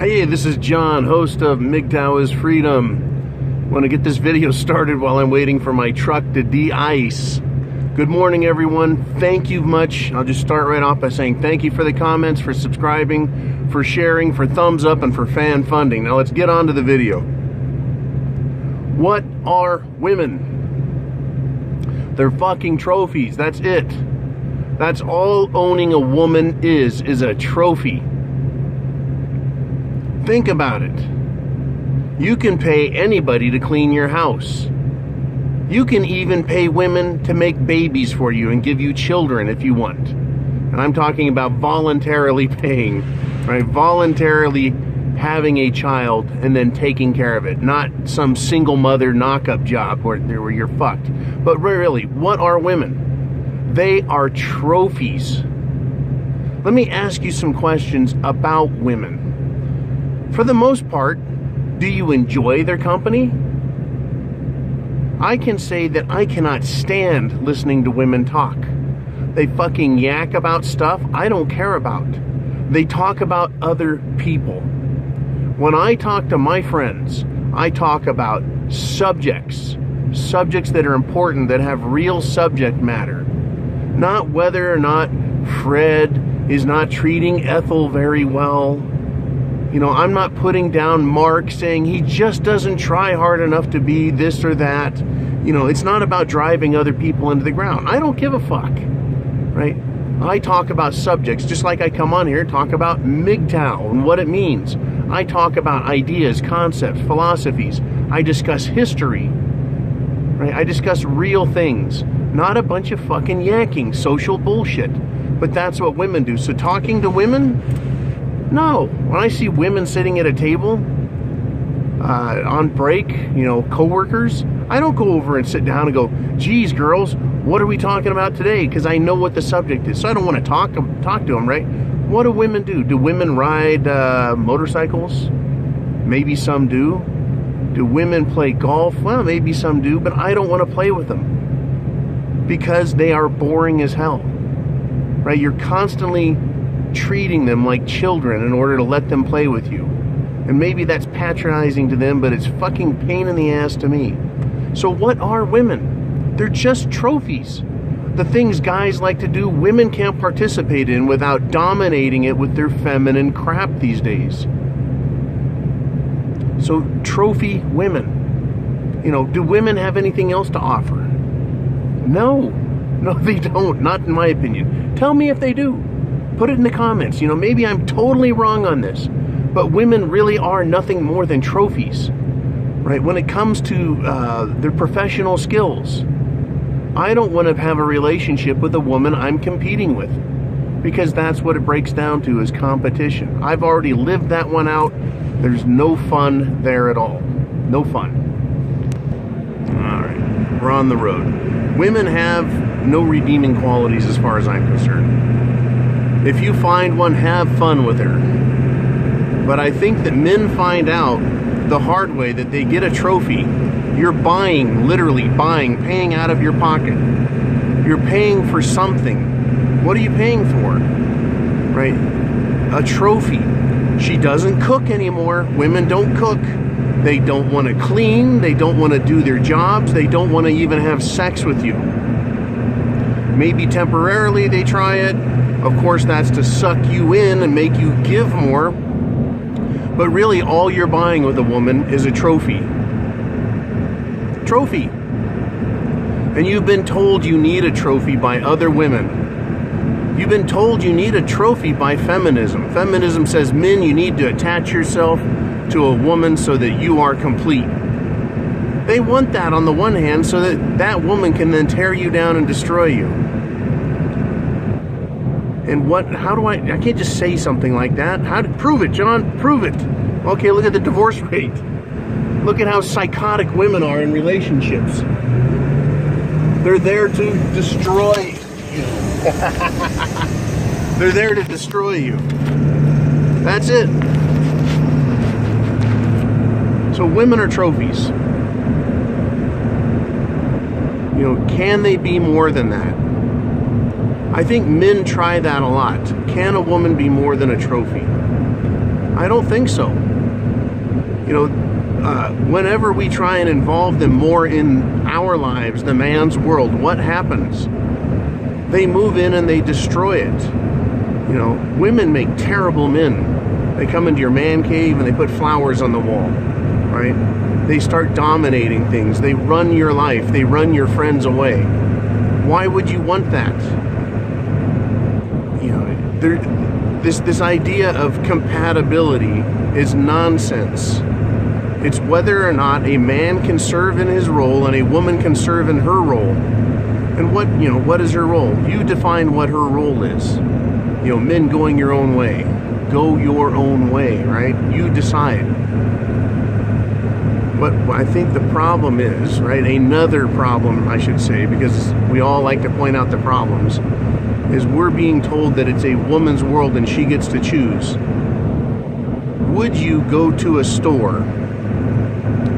Hey, this is John, host of MGTOW is Freedom. Want to get this video started while I'm waiting for my truck to de-ice. Good morning, everyone. Thank you much. I'll just start right off by saying thank you for the comments, for subscribing, for sharing, for thumbs up, and for fan funding. Now let's get on to the video. What are women? They're fucking trophies. That's it. That's all owning a woman is a trophy. Think about it. You can pay anybody to clean your house. You can even pay women to make babies for you and give you children if you want. And I'm talking about voluntarily paying, right? Voluntarily having a child and then taking care of it. Not some single mother knock-up job where you're fucked. But really, what are women? They are trophies. Let me ask you some questions about women. For the most part, do you enjoy their company? I can say that I cannot stand listening to women talk. They fucking yak about stuff I don't care about. They talk about other people. When I talk to my friends, I talk about subjects that are important, that have real subject matter. Not whether or not Fred is not treating Ethel very well. You know, I'm not putting down Mark saying he just doesn't try hard enough to be this or that. You know, it's not about driving other people into the ground. I don't give a fuck, right? I talk about subjects, just like I come on here, talk about MGTOW and what it means. I talk about ideas, concepts, philosophies. I discuss history, right? I discuss real things, not a bunch of fucking yakking, social bullshit. But that's what women do. So talking to women? No. When I see women sitting at a table on break, you know, coworkers, I don't go over and sit down and go, geez, girls, what are we talking about today? Because I know what the subject is. So I don't want to talk to them, right? What do women do? Do women ride motorcycles? Maybe some do. Do women play golf? Well, maybe some do, but I don't want to play with them because they are boring as hell, right? You're constantly treating them like children in order to let them play with you. And maybe that's patronizing to them, but it's fucking pain in the ass to me. So what are women? They're just trophies. The things guys like to do, women can't participate in without dominating it with their feminine crap these days. So trophy women. You know, do women have anything else to offer? No. No, they don't. Not in my opinion. Tell me if they do. Put it in the comments. You know, maybe I'm totally wrong on this, but women really are nothing more than trophies, right? When it comes to their professional skills, I don't want to have a relationship with a woman I'm competing with, because that's what it breaks down to, is competition. I've already lived that one out. There's no fun there at all. No fun. All right, we're on the road. Women have no redeeming qualities as far as I'm concerned. If you find one, have fun with her. But I think that men find out the hard way that they get a trophy. You're buying, literally buying, paying out of your pocket. You're paying for something. What are you paying for? Right? A trophy. She doesn't cook anymore. Women don't cook. They don't want to clean. They don't want to do their jobs. They don't want to even have sex with you. Maybe temporarily they try it. Of course, that's to suck you in and make you give more. But really, all you're buying with a woman is a trophy. Trophy. And you've been told you need a trophy by other women. You've been told you need a trophy by feminism. Feminism says, men, you need to attach yourself to a woman so that you are complete. They want that on the one hand so that that woman can then tear you down and destroy you. And how do I can't just say something like that. Prove it, John, prove it. Okay, look at the divorce rate. Look at how psychotic women are in relationships. They're there to destroy you. They're there to destroy you. That's it. So women are trophies. You know, can they be more than that? I think men try that a lot. Can a woman be more than a trophy? I don't think so. Whenever we try and involve them more in our lives, the man's world, what happens? They move in and they destroy it. Women make terrible men. They come into your man cave and they put flowers on the wall, right? They start dominating things. They run your life. They run your friends away. Why would you want that? This idea of compatibility is nonsense. It's whether or not a man can serve in his role and a woman can serve in her role. And what is her role? You define what her role is. Men going your own way. Go your own way, right? You decide. But I think the problem is, right, another problem, I should say, because we all like to point out the problems, is we're being told that it's a woman's world and she gets to choose. Would you go to a store,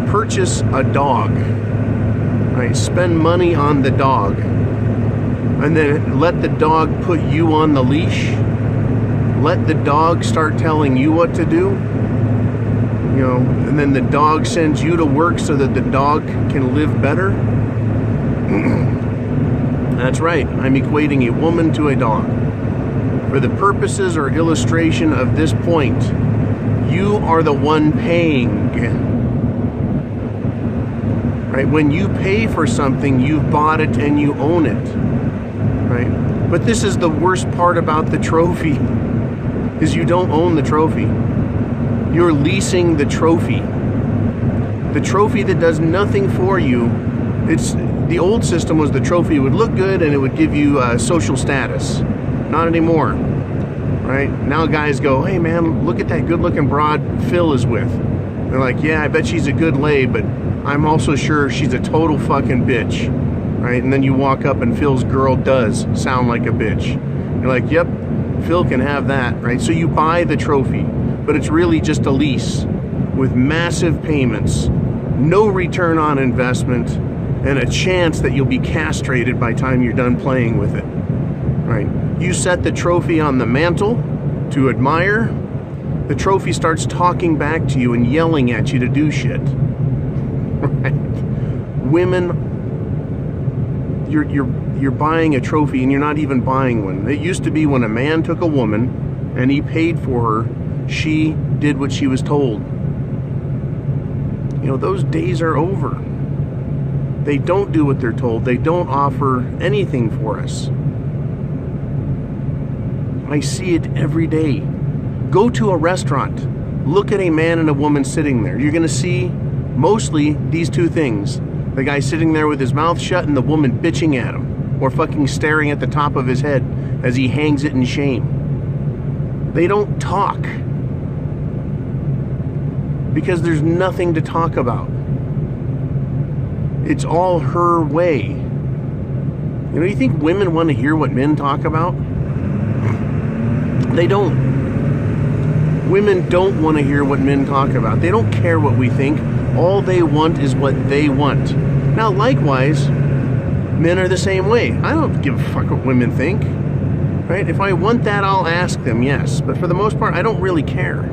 purchase a dog, right, spend money on the dog, and then let the dog put you on the leash? Let the dog start telling you what to do? And then the dog sends you to work so that the dog can live better? That's right, I'm equating a woman to a dog. For the purposes or illustration of this point, you are the one paying. Right? When you pay for something, you've bought it and you own it. Right? But this is the worst part about the trophy, is you don't own the trophy. You're leasing the trophy. The trophy that does nothing for you. The old system was the trophy would look good and it would give you social status. Not anymore. Right? Now guys go, hey man, look at that good looking broad Phil is with. They're like, yeah, I bet she's a good lay, but I'm also sure she's a total fucking bitch. Right? And then you walk up and Phil's girl does sound like a bitch. You're like, yep, Phil can have that. Right? So you buy the trophy, but it's really just a lease with massive payments, no return on investment, and a chance that you'll be castrated by the time you're done playing with it. Right? You set the trophy on the mantle to admire. The trophy starts talking back to you and yelling at you to do shit. Right? Women, you're buying a trophy and you're not even buying one. It used to be when a man took a woman and he paid for her, she did what she was told. Those days are over. They don't do what they're told. They don't offer anything for us. I see it every day. Go to a restaurant. Look at a man and a woman sitting there. You're going to see mostly these two things. The guy sitting there with his mouth shut and the woman bitching at him or fucking staring at the top of his head as he hangs it in shame. They don't talk because there's nothing to talk about. It's all her way. You think women want to hear what men talk about? They don't. Women don't want to hear what men talk about. They don't care what we think. All they want is what they want. Now, likewise, men are the same way. I don't give a fuck what women think. Right? If I want that, I'll ask them, yes. But for the most part, I don't really care.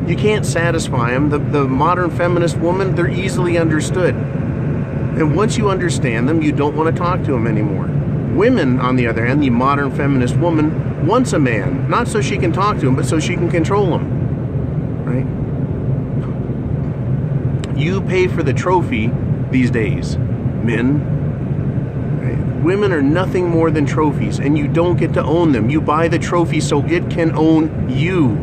You can't satisfy them. The modern feminist woman, they're easily understood. And once you understand them, you don't want to talk to them anymore. Women, on the other hand, the modern feminist woman wants a man, not so she can talk to him, but so she can control him. Right? You pay for the trophy these days, men. Right? Women are nothing more than trophies, and you don't get to own them. You buy the trophy so it can own you.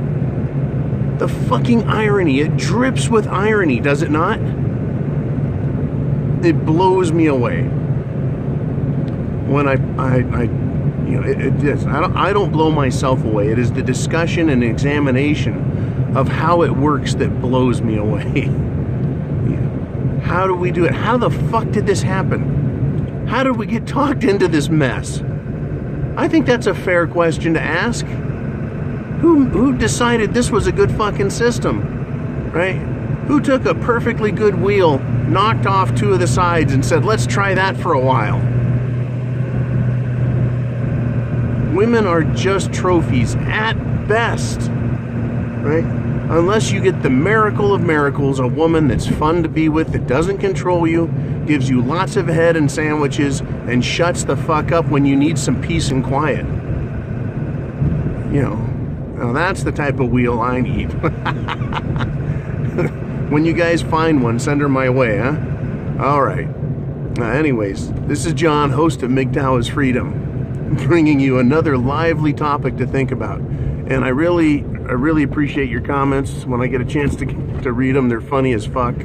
The fucking irony. It drips with irony, does it not? It blows me away when I don't blow myself away. It is the discussion and examination of how it works that blows me away. How do we do it? How the fuck did this happen? How did we get talked into this mess? I think that's a fair question to ask. Who decided this was a good fucking system, right? Who took a perfectly good wheel, knocked off two of the sides and said, let's try that for a while? Women are just trophies at best. right? Unless you get the miracle of miracles, a woman that's fun to be with, that doesn't control you, gives you lots of head and sandwiches, and shuts the fuck up when you need some peace and quiet. You know, now that's the type of wheel I need. When you guys find one, send her my way, huh? All right. Anyways, this is John, host of MGTOW is Freedom, bringing you another lively topic to think about. And I really appreciate your comments when I get a chance to read them. They're funny as fuck.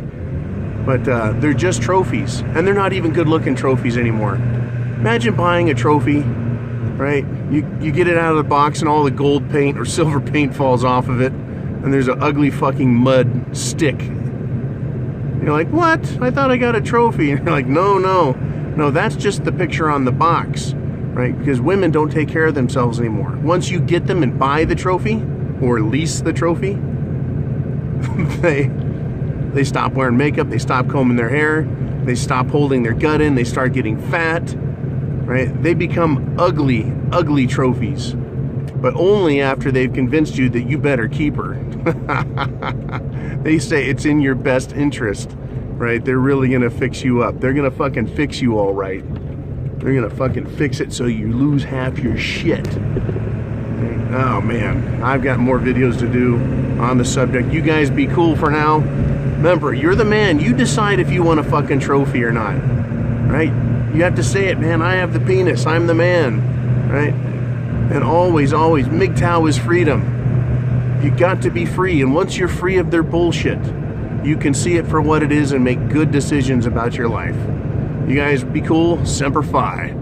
But they're just trophies. And they're not even good-looking trophies anymore. Imagine buying a trophy, right? You get it out of the box and all the gold paint or silver paint falls off of it. And there's an ugly fucking mud stick. You're like, what? I thought I got a trophy. And you're like, no, that's just the picture on the box, right? Because women don't take care of themselves anymore. Once you get them and buy the trophy or lease the trophy, they stop wearing makeup, they stop combing their hair, they stop holding their gut in, they start getting fat, right? They become ugly, ugly trophies. But only after they've convinced you that you better keep her. They say it's in your best interest, right? They're really gonna fix you up. They're gonna fucking fix you all right. They're gonna fucking fix it so you lose half your shit. Oh man, I've got more videos to do on the subject. You guys be cool for now. Remember, you're the man. You decide if you want a fucking trophy or not, right? You have to say it, man. I have the penis. I'm the man, right? And always, MGTOW is freedom. You got to be free. And once you're free of their bullshit, you can see it for what it is and make good decisions about your life. You guys be cool. Semper Fi.